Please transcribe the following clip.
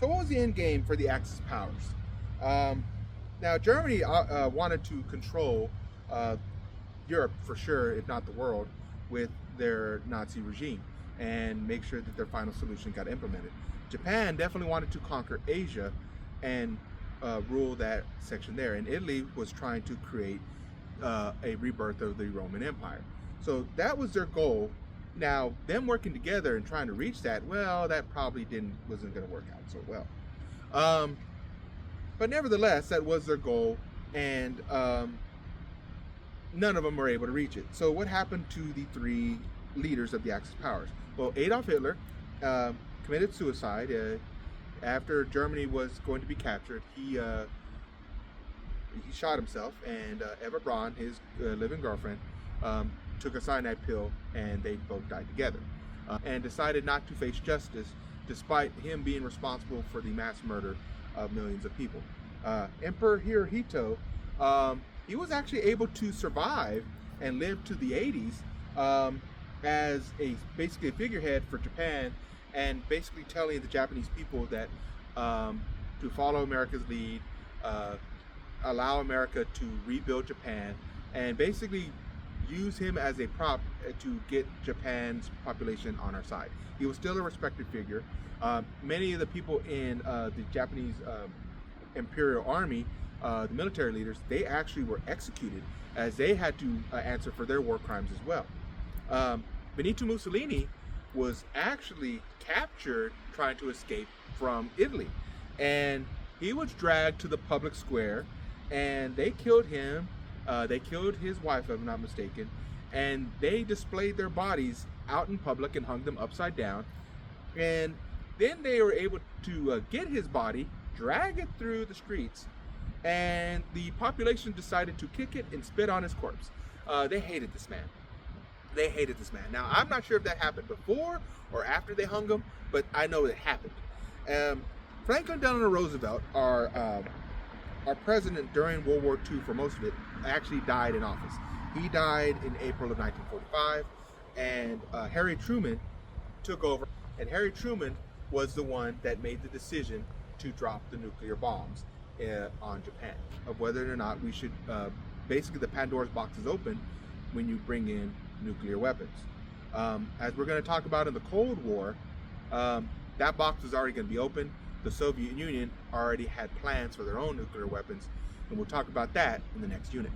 So what was the end game for the Axis powers? Um, Now, Germany wanted to control Europe for sure, if not the world, with their Nazi regime and make sure that their final solution got implemented. Japan definitely wanted to conquer Asia and rule that section there. And Italy was trying to create a rebirth of the Roman Empire. So that was their goal. Now, them working together and trying to reach that, well, that probably wasn't going to work out so well. Um, but nevertheless, that was their goal, and none of them were able to reach it. So what happened to the three leaders of the Axis powers? Well, Adolf Hitler committed suicide after Germany was going to be captured. He shot himself, and Eva Braun, his living girlfriend, took a cyanide pill, and they both died together, and decided not to face justice, despite him being responsible for the mass murder of millions of people. Emperor Hirohito, he was actually able to survive and live to the 80s as basically a figurehead for Japan, and basically telling the Japanese people that to follow America's lead, allow America to rebuild Japan, and basically use him as a prop to get Japan's population on our side. He was still a respected figure. Many of the people in the Japanese Imperial Army, the military leaders, they actually were executed, as they had to answer for their war crimes as well. Benito Mussolini was actually captured trying to escape from Italy, and he was dragged to the public square, and they killed him. They killed his wife, if I'm not mistaken, and they displayed their bodies out in public and hung them upside down. And then they were able to get his body, drag it through the streets, and the population decided to kick it and spit on his corpse. They hated this man. They hated this man. Now, I'm not sure if that happened before or after they hung him, but I know it happened. Franklin Delano Roosevelt, our president during World War II, for most of it, actually died in office. He died in April of 1945, and Harry Truman took over. And Harry Truman was the one that made the decision to drop the nuclear bombs on Japan, of whether or not we should, basically the Pandora's box is open when you bring in nuclear weapons. As we're going to talk about in the Cold War, that box was already going to be open. The Soviet Union already had plans for their own nuclear weapons, and we'll talk about that in the next unit.